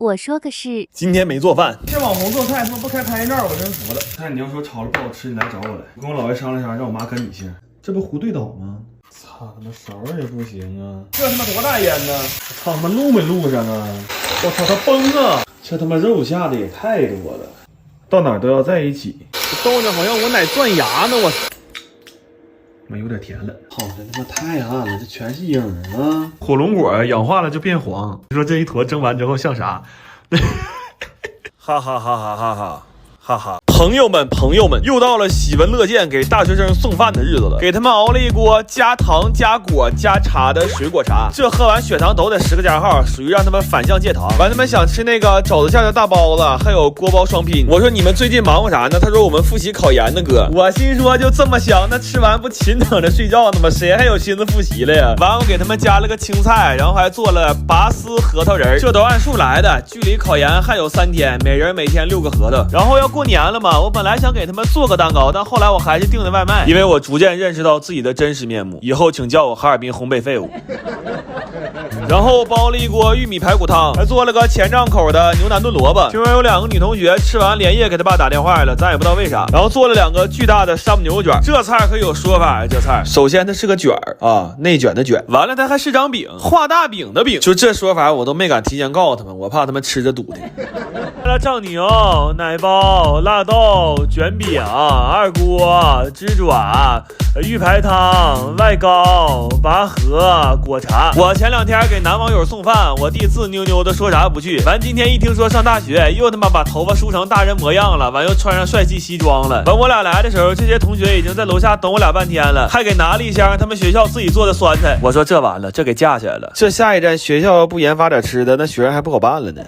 我说个是，今天没做饭。这网红做菜他妈不开拍照，我真服了。但你要说炒了不好吃，你来找我来。我跟我姥爷商量商量，让我妈跟你姓。这不胡对倒吗？操他妈勺也不行啊！这他妈多大烟呢？操他妈录没录上啊？我操他崩啊！这他妈肉下的也太多了，到哪儿都要在一起。逗着好像我奶钻牙呢，我。妈有点甜了，好的他妈太暗了，这全是影啊！火龙果氧化了就变黄，你说这一坨蒸完之后像啥？哈哈哈哈哈哈哈哈！朋友们，又到了喜闻乐见给大学生送饭的日子了。给他们熬了一锅加糖加果加茶的水果茶，这喝完血糖都得10个加号，属于让他们反向戒糖。完他们想吃那个肘子馅的大包子，还有锅包双拼。我说你们最近忙活啥呢？他说我们复习考研呢哥。我心说就这么香，那吃完不勤等着睡觉呢吗？谁还有心思复习了呀？完我给他们加了个青菜，然后还做了拔丝核桃仁，这都按数来的。距离考研还有3天，每人每天6个核桃。然后要过年了嘛，我本来想给他们做个蛋糕，但后来我还是订的外卖，因为我逐渐认识到自己的真实面目。以后请叫我哈尔滨烘焙废物。然后煲了一锅玉米排骨汤，还做了个前帐口的牛腩炖萝卜。听说有2个女同学吃完连夜给他爸打电话了，咱也不知道为啥。然后做了2个巨大的沙姆牛肉卷，这菜可有说法呀！这菜首先它是个卷儿啊，内卷的卷，完了它还是张饼，画大饼的饼。就这说法我都没敢提前告诉他们，我怕他们吃着堵的。酱牛、奶包、辣豆、卷饼、二锅、鸡爪、玉排汤、外糕、拔河、果茶。我前2天给男网友送饭，我弟自妞妞的说啥不去，完今天一听说上大学，又他妈把头发梳成大人模样了，完又穿上帅气西装了。完我俩来的时候，这些同学已经在楼下等我俩半天了，还给拿了一箱他们学校自己做的酸菜。我说这完了，这给架起来了，这下一站学校要不研发点吃的，那学生还不好办了呢。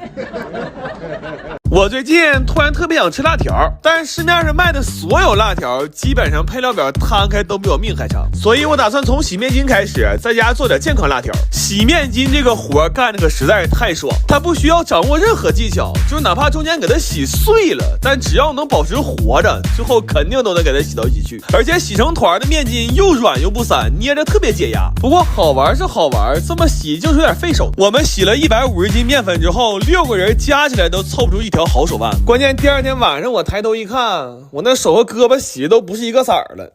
我最近突然特别想吃辣条，但是市面上卖的所有辣条基本上配料表摊开都比我命还长，所以我打算从洗面巾开始，在家做点健康辣条。洗面巾这个活干的可实在是太爽，它不需要掌握任何技巧，就是哪怕中间给它洗碎了，但只要能保持活着，最后肯定都能给它洗到一起去。而且洗成团的面巾又软又不散，捏着特别解压。不过好玩是好玩，这么洗就是有点费手。我们洗了150斤面粉之后，6个人加起来都凑不出一条好手腕。关键第2天晚上我抬头一看，我那手和胳膊洗的都不是一个色儿了。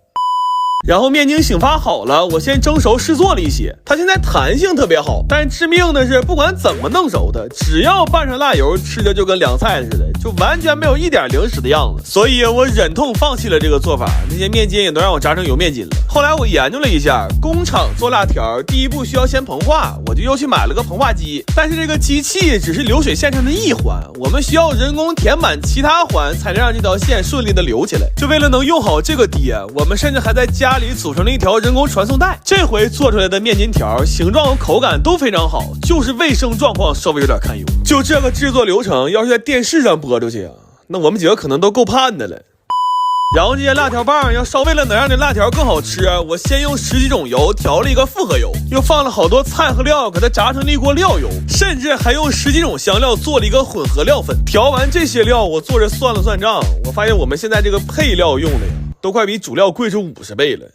然后面巾醒发好了，我先蒸熟试做了一些，它现在弹性特别好，但致命的是不管怎么弄熟它，只要拌上辣油，吃着就跟凉菜似的，就完全没有一点零食的样子。所以我忍痛放弃了这个做法，那些面巾也都让我炸成油面巾了。后来我研究了一下，工厂做辣条第一步需要先膨化，我就又去买了个膨化机，但是这个机器只是流水线上的一环，我们需要人工填满其他环，才能让这条线顺利的流起来。就为了能用好这个碟，我们甚至还在家里组成了一条人工传送带。这回做出来的面筋条形状和口感都非常好，就是卫生状况稍微有点堪忧。就这个制作流程要是在电视上播出去啊，那我们几个可能都够判的了。然后这些辣条棒要稍微了能让这辣条更好吃，我先用10几种油调了一个复合油，又放了好多菜和料给它炸成了一锅料油，甚至还用10几种香料做了一个混合料粉。调完这些料，我坐着算了算账，我发现我们现在这个配料用的呀都快比主料贵出50倍了。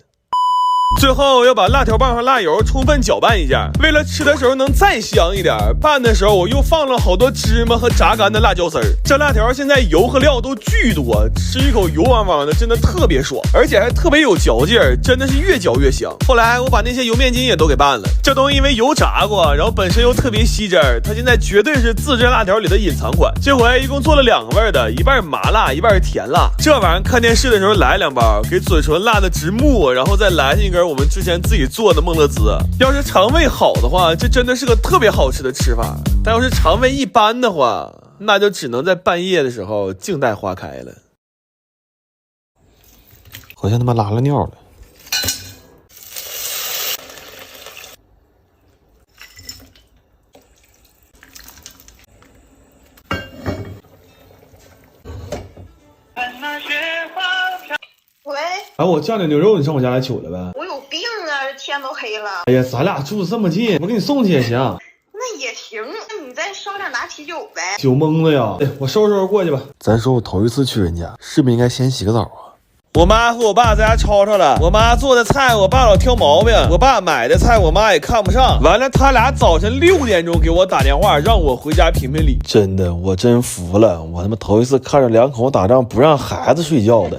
最后要把辣条棒和辣油充分搅拌一下，为了吃的时候能再香一点，拌的时候我又放了好多芝麻和炸干的辣椒丝儿。这辣条现在油和料都巨多，吃一口油汪汪的，真的特别爽，而且还特别有嚼劲儿，真的是越嚼越香。后来我把那些油面筋也都给拌了，这东西因为油炸过，然后本身又特别吸汁儿，它现在绝对是自制辣条里的隐藏款。这回一共做了2个味的，一半麻辣，一半甜辣。这玩意儿看电视的时候来2包，给嘴唇辣的直木，然后再来上一根我们之前自己做的梦乐滋。要是肠胃好的话，这真的是个特别好吃的吃法，但要是肠胃一般的话，那就只能在半夜的时候静待花开了。好像他妈拉了尿了。喂，哎，我酱点牛肉，你上我家来取来呗。我有病啊！这天都黑了。哎呀，咱俩住这么近，我给你送去也行。那也行，那你再烧点拿啤酒呗。酒蒙子呀！哎，我收拾收拾过去吧。咱说我头一次去人家，是不是应该先洗个澡啊？我妈和我爸在家吵吵了，我妈做的菜我爸老挑毛病，我爸买的菜我妈也看不上。完了，他俩早晨6点钟给我打电话，让我回家评评理。真的，我真服了，我他妈头一次看着两口打仗不让孩子睡觉的。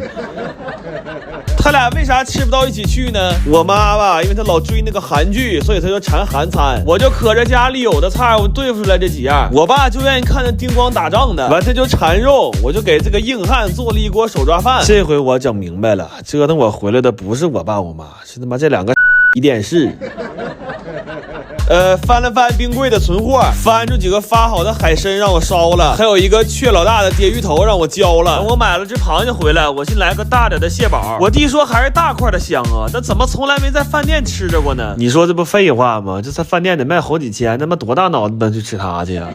他俩为啥吃不到一起去呢？我妈吧，因为她老追那个韩剧，所以她就馋韩餐。我就可着家里有的菜，我对付出来这几样。我爸就愿意看着叮咣打仗的，完他就馋肉，我就给这个硬汉做了一锅手抓饭。这回我整明白了，折腾我回来的不是我爸我妈，是他妈这两个一电视。翻了翻冰柜的存货，翻出几个发好的海参让我烧了，还有一个雀老大的鲽鱼头让我浇了。我买了只螃蟹回来，我先来个大点的蟹堡。我弟说还是大块的香啊，但怎么从来没在饭店吃着过呢？你说这不废话吗？这在饭店得卖好几千，他妈多大脑子能去吃它去呀？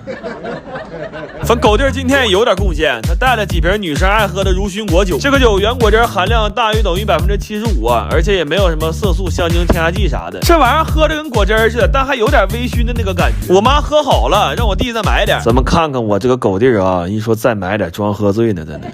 反狗弟今天也有点贡献，他带了几瓶女生爱喝的如薰果酒，这个酒原果汁含量大于等于75%啊，而且也没有什么色素、香精、添加剂啥的。这玩意儿喝着跟果汁似的，但还有点微醺的那个感觉。我妈喝好了，让我弟再买点。咱们看看我这个狗弟啊，一说再买点，装喝醉呢，真的。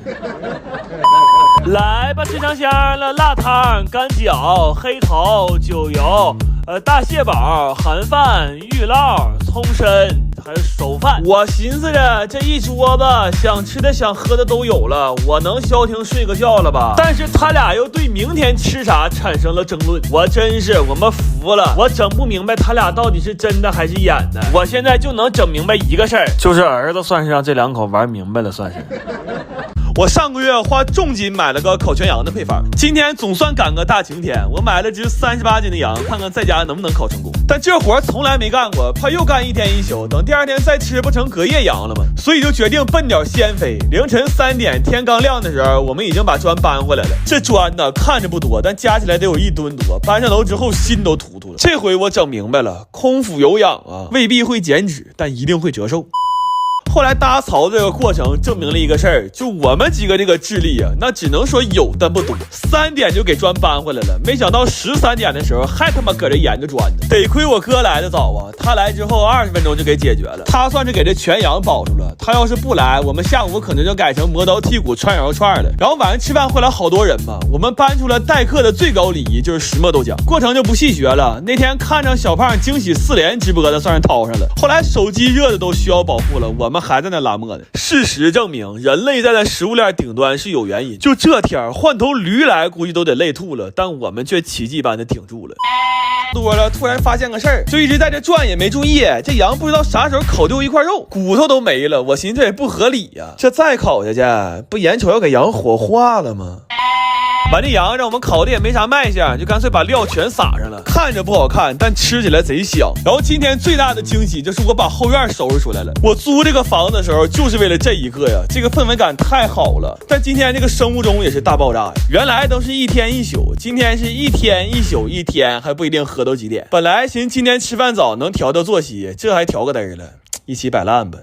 来吧，吃尝香了，辣汤、干饺、黑桃、酒油。大蟹堡、韩饭、玉酪、葱参，还有手饭。我寻思着这一桌子想吃的想喝的都有了，我能消停睡个觉了吧？但是他俩又对明天吃啥产生了争论，我们服了。我整不明白他俩到底是真的还是演的。我现在就能整明白一个事儿，就是儿子算是让这两口玩明白了，算是。我上个月花重金买了个烤全羊的配方，今天总算赶个大晴天，我买了只38斤的羊，看看在家能不能烤成功。但这活从来没干过，怕又干1天1宿，等第2天再吃不成隔夜羊了吗？所以就决定奔点先飞。凌晨3点，天刚亮的时候，我们已经把砖搬回来了。这砖呢，看着不多，但加起来得有1吨多。搬上楼之后，心都突突了。这回我整明白了，空腹有氧啊，未必会减脂，但一定会折寿。后来搭槽这个过程证明了一个事儿，就我们几个这个智力啊，那只能说有但不多。3点就给砖搬回来了，没想到13点的时候还他妈搁这研究砖呢。得亏我哥来的早啊，他来之后20分钟就给解决了，他算是给这全羊保住了。他要是不来，我们下午可能就改成磨刀剔骨串羊肉串了。然后晚上吃饭回来好多人嘛，我们搬出了待客的最高礼仪，就是石磨豆浆。过程就不细学了，那天看着小胖惊喜4连直播的算是掏上了，后来手机热的都需要保护了，我们还在那拉磨的。事实证明，人类站在食物链顶端是有原因。就这天换头驴来估计都得累吐了，但我们却奇迹般的挺住了。多了，突然发现个事儿，就一直在这转也没注意，这羊不知道啥时候烤丢一块肉，骨头都没了。我寻思这也不合理呀，这再烤下去，不眼瞅要给羊火化了吗？完这羊让我们烤的也没啥卖相，就干脆把料全撒上了，看着不好看，但吃起来贼香。然后今天最大的惊喜就是我把后院收拾出来了。我租这个房子的时候就是为了这一个呀，这个氛围感太好了。但今天这个生物钟也是大爆炸呀，原来都是1天1宿，今天是1天1宿1天，还不一定喝到几点。本来寻今天吃饭早能调作息，这还调个嘚儿了，一起摆烂吧。